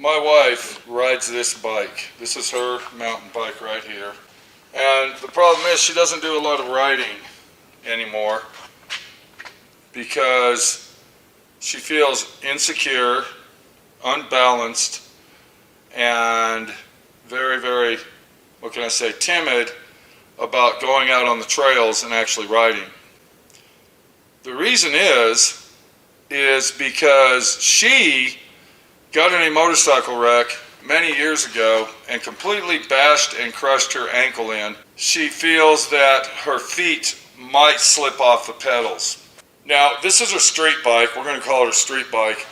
My wife rides this bike. This is her mountain bike right here. And the problem is she doesn't do a lot of riding anymore because she feels insecure, unbalanced, and very, very, what can I say, timid about going out on the trails and actually riding. The reason is because she got in a motorcycle wreck many years ago and completely bashed and crushed her ankle in. She feels that her feet might slip off the pedals. Now, this is her street bike. We're going to call it a street bike.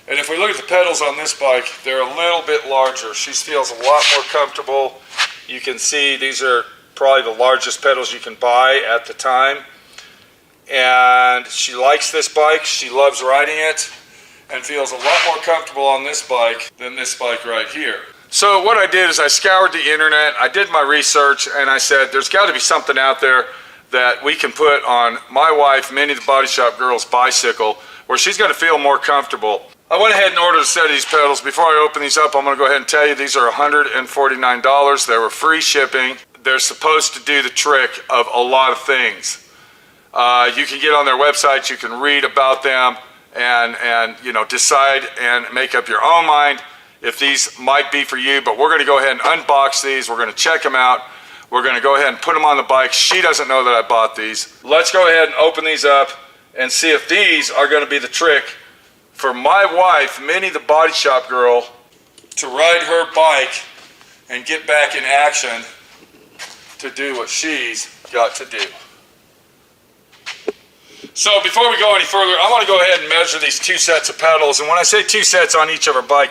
And if we look at the pedals on this bike, they're a little bit larger. She feels a lot more comfortable. You can see these are probably the largest pedals you can buy at the time. And she likes this bike. She loves riding it and feels a lot more comfortable on this bike than this bike right here. So what I did is I scoured the internet, I did my research, and I said there's got to be something out there that we can put on my wife, Minnie the Body Shop Girl's bicycle, where she's going to feel more comfortable. I went ahead and ordered a set of these pedals. Before I open these up, I'm going to go ahead and tell you these are $149. They were free shipping. They're supposed to do the trick of a lot of things. You can get on their website, you can read about them, and you know, decide and make up your own mind if these might be for you. But we're going to go ahead and unbox these. We're going to check them out. We're going to go ahead and put them on the bike. She doesn't know that I bought these. Let's go ahead and open these up and see if these are going to be the trick for my wife, Minnie the Body Shop Girl, to ride her bike and get back in action to do what she's got to do. So before we go any further, I want to go ahead and measure these two sets of pedals. And when I say two sets on each of our bike,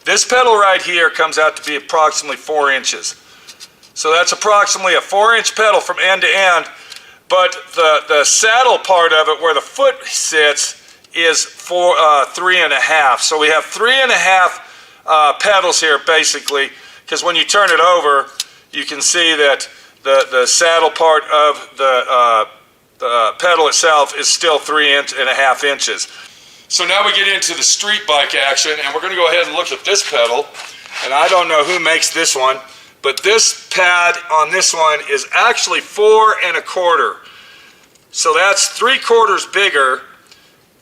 this pedal right here comes out to be approximately 4 inches. So that's approximately a 4-inch pedal from end to end. But the saddle part of it, where the foot sits, is 3.5. So we have 3.5 pedals here basically, because when you turn it over, you can see that the saddle part of the pedal itself is still 3.5 inches. So now we get into the street bike action, and we're going to go ahead and look at this pedal. And I don't know who makes this one, but this pad on this one is actually 4.25. So that's 3/4 bigger.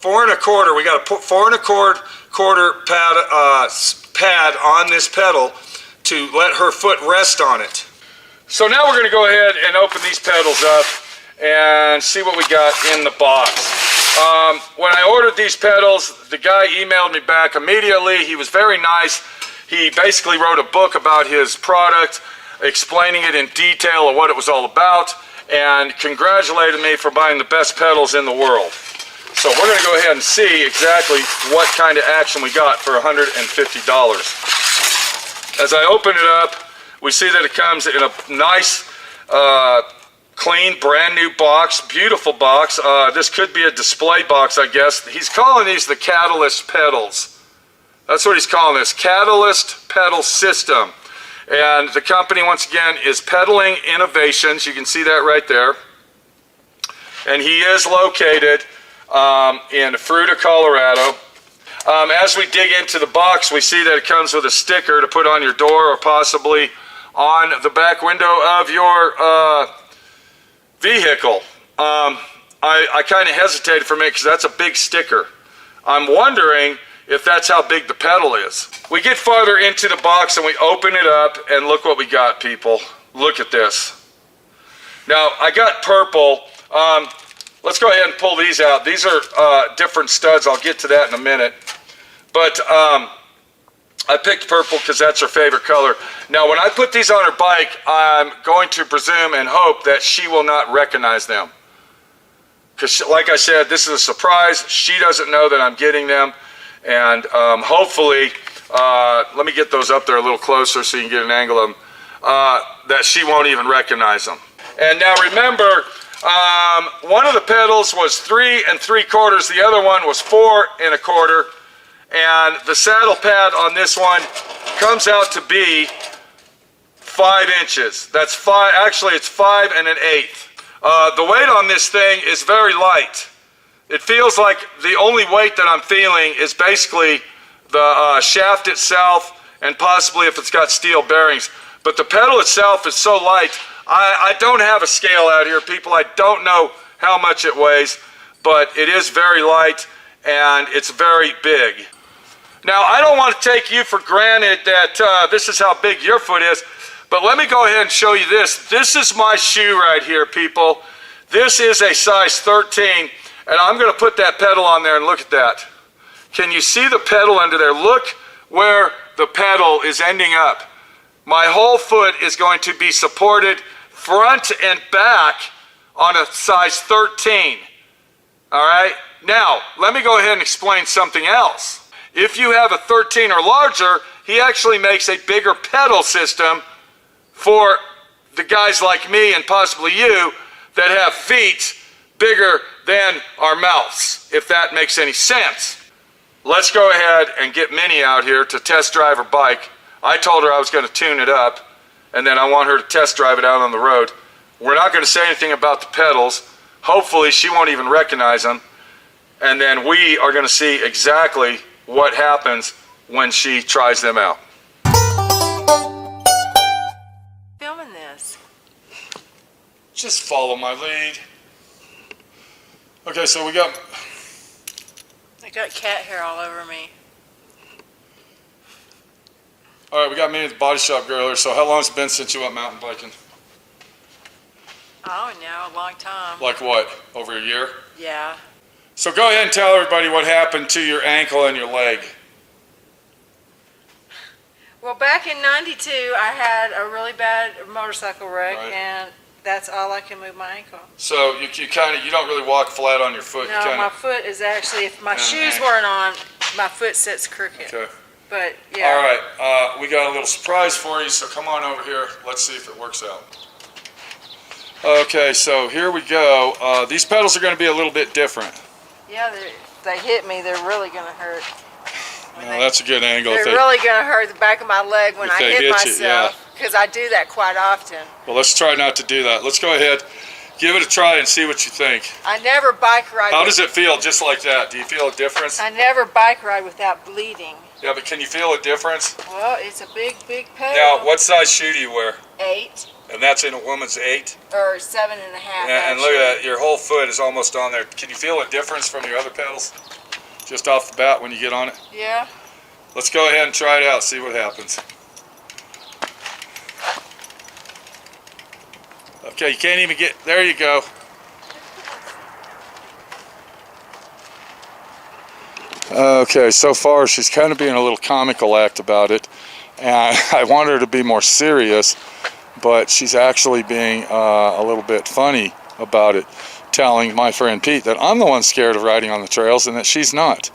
4.25. We got to put 4.25 pad on this pedal to let her foot rest on it. So now we're going to go ahead and open these pedals up and see what we got in the box. When I ordered these pedals, the guy emailed me back immediately. He was very nice. He basically wrote a book about his product, explaining it in detail of what it was all about, and congratulated me for buying the best pedals in the world. So we're going to go ahead and see exactly what kind of action we got for $150. As I open it up, we see that it comes in a nice, clean, brand new box, beautiful box. This could be a display box, I guess. He's calling these the Catalyst pedals. That's what he's calling this, Catalyst Pedal System. And the company, once again, is Pedaling Innovations. You can see that right there. And he is located in Fruita, Colorado. As we dig into the box, we see that it comes with a sticker to put on your door or possibly on the back window of your vehicle. I kind of hesitated for a minute because that's a big sticker. I'm wondering if that's how big the pedal is. We get farther into the box and we open it up, and look what we got, people. Look at this. Now, I got purple. Let's go ahead and pull these out. These are different studs. I'll get to that in a minute. But I picked purple because that's her favorite color. Now, when I put these on her bike, I'm going to presume and hope that she will not recognize them. Because, like I said, this is a surprise. She doesn't know that I'm getting them. And hopefully, let me get those up there a little closer so you can get an angle of them, that she won't even recognize them. And now remember, one of the pedals was 3 3/4, the other one was 4 1/4, and the saddle pad on this one comes out to be 5 inches. That's 5, actually it's 5 1/8. The weight on this thing is very light. It feels like the only weight that I'm feeling is basically the shaft itself, and possibly if it's got steel bearings. But the pedal itself is so light. I don't have a scale out here, people. I don't know how much it weighs, but it is very light and it's very big. Now, I don't want to take you for granted that this is how big your foot is, but let me go ahead and show you this. This is my shoe right here, people. This is a size 13, and I'm going to put that pedal on there and look at that. Can you see the pedal under there? Look where the pedal is ending up. My whole foot is going to be supported front and back on a size 13. All right? Now, let me go ahead and explain something else. If you have a 13 or larger, he actually makes a bigger pedal system for the guys like me and possibly you that have feet bigger than our mouths, if that makes any sense. Let's go ahead and get Minnie out here to test drive her bike. I told her I was going to tune it up, and then I want her to test drive it out on the road. We're not going to say anything about the pedals. Hopefully she won't even recognize them. And then we are going to see exactly what happens when she tries them out. Filming this. Just follow my lead. Okay, so we got... I got cat hair all over me. All right, we got Minnie at the body shop girl here. So how long has it been since you went mountain biking? Oh, no, a long time. Like what, over a year? Yeah. So go ahead and tell everybody what happened to your ankle and your leg. Well, back in '92, I had a really bad motorcycle wreck, Right. and that's all I can move my ankle. So you don't really walk flat on your foot. No, you my foot is actually, if my shoes weren't on, my foot sits crooked. Okay. But, yeah. All right, we got a little surprise for you, so come on over here. Let's see if it works out. Okay, so here we go. These pedals are going to be a little bit different. Yeah, they hit me, they're really going to hurt. That's a good angle. They're really going to hurt the back of my leg when I hit myself, because I do that quite often. Well, let's try not to do that. Let's go ahead, give it a try and see what you think. I never bike ride. How does it feel just like that? Do you feel a difference? I never bike ride without bleeding. Yeah, but can you feel a difference? Well, it's a big, big pedal. Now, what size shoe do you wear? 8. And that's in a woman's 8? Or 7.5. And look at that, your whole foot is almost on there. Can you feel a difference from your other pedals? Just off the bat when you get on it? Yeah. Let's go ahead and try it out, see what happens. Okay, you can't even get, there you go. Okay, so far she's kind of being a little comical act about it, and I want her to be more serious, but she's actually being a little bit funny about it, telling my friend Pete that I'm the one scared of riding on the trails and that she's not.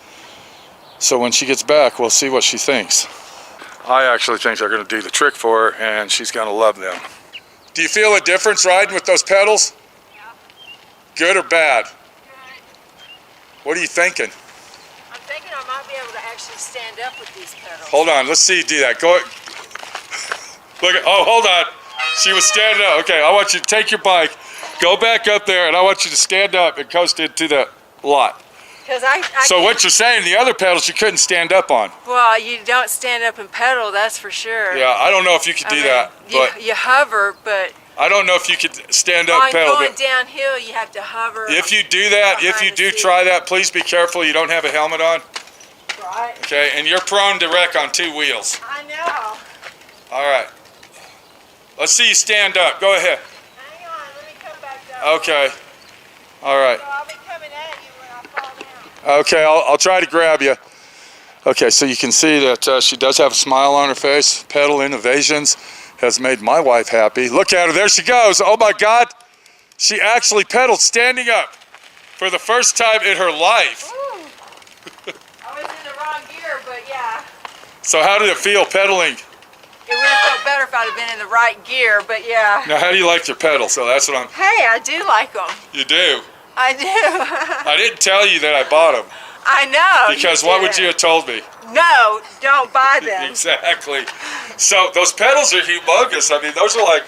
So when she gets back, we'll see what she thinks. I actually think they're going to do the trick for her, and she's going to love them. Do you feel a difference riding with those pedals? Yeah. Good or bad? Good. What are you thinking? I'm thinking I might be able to actually stand up with these pedals. Hold on, let's see you do that. Go. Look at, oh, hold on. She was standing up. Okay, I want you to take your bike, go back up there, and I want you to stand up and coast into the lot. So what you're saying, the other pedals you couldn't stand up on. Well, you don't stand up and pedal, that's for sure. Yeah, I don't know if you could do that. But you hover, but... I don't know if you could stand up and pedal. Going downhill, you have to hover. If you do that, if you do try that, please be careful you don't have a helmet on. Right. Okay, and you're prone to wreck on 2 wheels. I know. All right. Let's see you stand up. Go ahead. Hang on, let me come back down. Okay. All right. So I'll be coming at you when I fall down. Okay, I'll try to grab you. Okay, so you can see that she does have a smile on her face. Pedal Innovations has made my wife happy. Look at her, there she goes. Oh my God. She actually pedaled standing up for the first time in her life. Ooh. I was in the wrong gear, but yeah. So how did it feel pedaling? It would have felt better if I'd have been in the right gear, but yeah. Now, how do you like your pedals? So that's what I'm... Hey, I do like them. You do? I do. I didn't tell you that I bought them. I know. Because what would you have told me? No, don't buy them. Exactly. So those pedals are humongous. I mean, those are like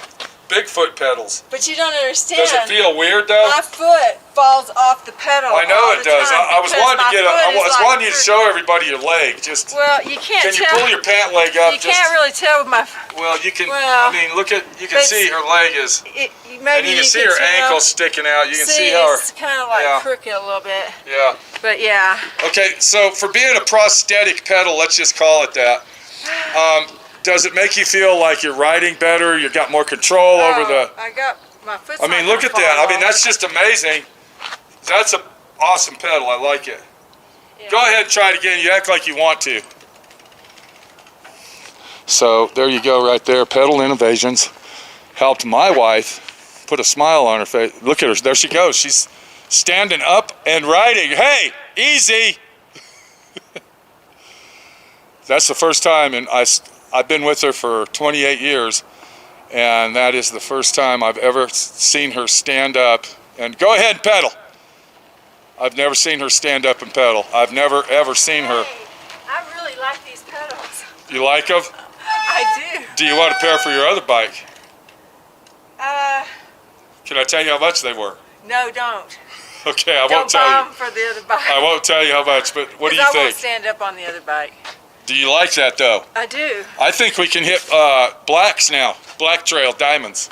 Bigfoot pedals. But you don't understand. Does it feel weird though? My foot falls off the pedal. I know it does. I was wanting to get I was wanting you to show everybody your leg. Just well, you can't. Can you pull your pant leg up? You can't really tell with my. Well, you can. I mean, look at. You can see her leg is. Maybe and you can see her ankle sticking out. You can see how her. It's kind of like crooked a little bit. Yeah. But yeah. Okay, so for being a prosthetic pedal, let's just call it that. Does it make you feel like you're riding better? You got more control over the. I got my foot. I mean, look at that. I mean, that's just amazing. That's an awesome pedal. I like it. Yeah. Go ahead and try it again. You act like you want to. So there you go, right there. Pedal Innovations helped my wife put a smile on her face. Look at her. There she goes. She's standing up and riding. Hey, easy. That's the first time, and I've been with her for 28 years, and that is the first time I've ever seen her stand up and go ahead and pedal. I've never seen her stand up and pedal. I've never ever seen her. I really like these pedals. You like them? I do. Do you want a pair for your other bike? Can I tell you how much they were? No, don't. Okay, I won't tell you. Don't buy them for the other bike. I won't tell you how much, but what do you think? I won't stand up on the other bike. Do you like that though? I do. I think we can hit blacks now, black trail diamonds.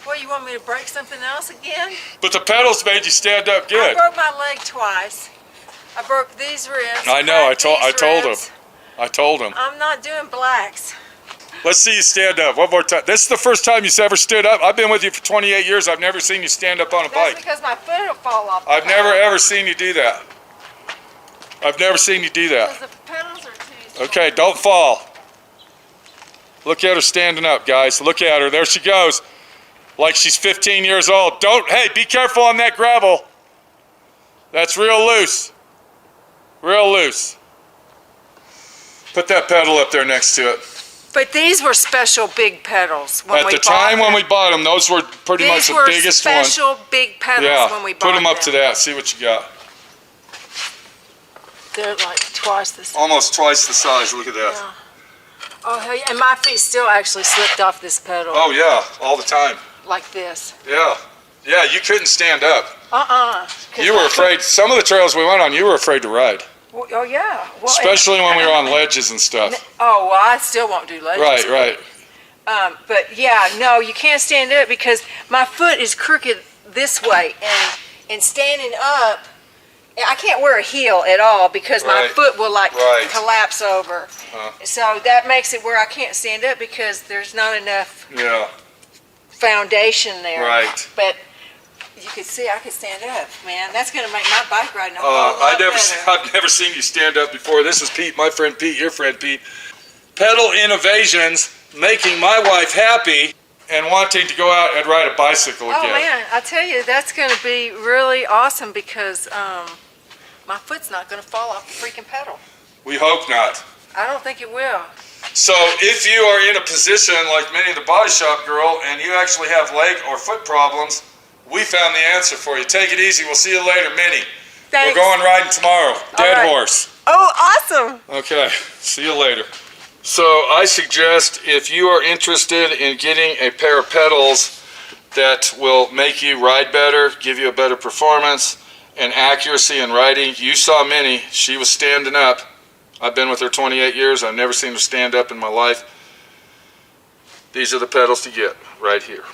Well, you want me to break something else again? But the pedals made you stand up good. I broke my leg twice. I broke these ribs. I know. I told him. I told him. I'm not doing blacks. Let's see you stand up one more time. This is the first time you've ever stood up. I've been with you for 28 years. I've never seen you stand up on a bike. That's because my foot will fall off. I've never ever seen you do that. I've never seen you do that. Because the pedals are too Okay, don't fall. Look at her standing up, guys. Look at her. There she goes. Like she's 15 years old. Hey, be careful on that gravel. That's real loose. Real loose. Put that pedal up there next to it. But these were special big pedals when we bought them. At the time when we bought them, those were pretty much the biggest ones. These were special big pedals when we bought them. Put them up to that. See what you got. They're like twice the size. Almost twice the size. Look at that. Yeah. Oh, hell yeah. And my feet still actually slipped off this pedal. Oh, yeah. All the time. Like this. Yeah. Yeah, you couldn't stand up. You were afraid. Some of the trails we went on, you were afraid to ride. Well, oh, yeah. Well, especially when we were on ledges and stuff. Oh, well, I still won't do ledges. Right. But, yeah, no, you can't stand up because my foot is crooked this way. And standing up, I can't wear a heel at all because my foot will, collapse over. So that makes it where I can't stand up because there's not enough foundation there. Right. But you can see I can stand up, man. That's going to make my bike riding a whole lot better. I've never seen you stand up before. This is Pete, my friend Pete, your friend Pete. Pedal Innovations, making my wife happy and wanting to go out and ride a bicycle again. Oh, man, I tell you, that's going to be really awesome because my foot's not going to fall off the freaking pedal. We hope not. I don't think it will. So if you are in a position like many of the Body Shop girl and you actually have leg or foot problems, we found the answer for you. Take it easy. We'll see you later, Minnie. Thanks. We're going riding tomorrow. Dead horse. Oh, awesome. Okay. See you later. So I suggest if you are interested in getting a pair of pedals that will make you ride better, give you a better performance and accuracy in riding. You saw Minnie. She was standing up. I've been with her 28 years. I've never seen her stand up in my life. These are the pedals to get right here.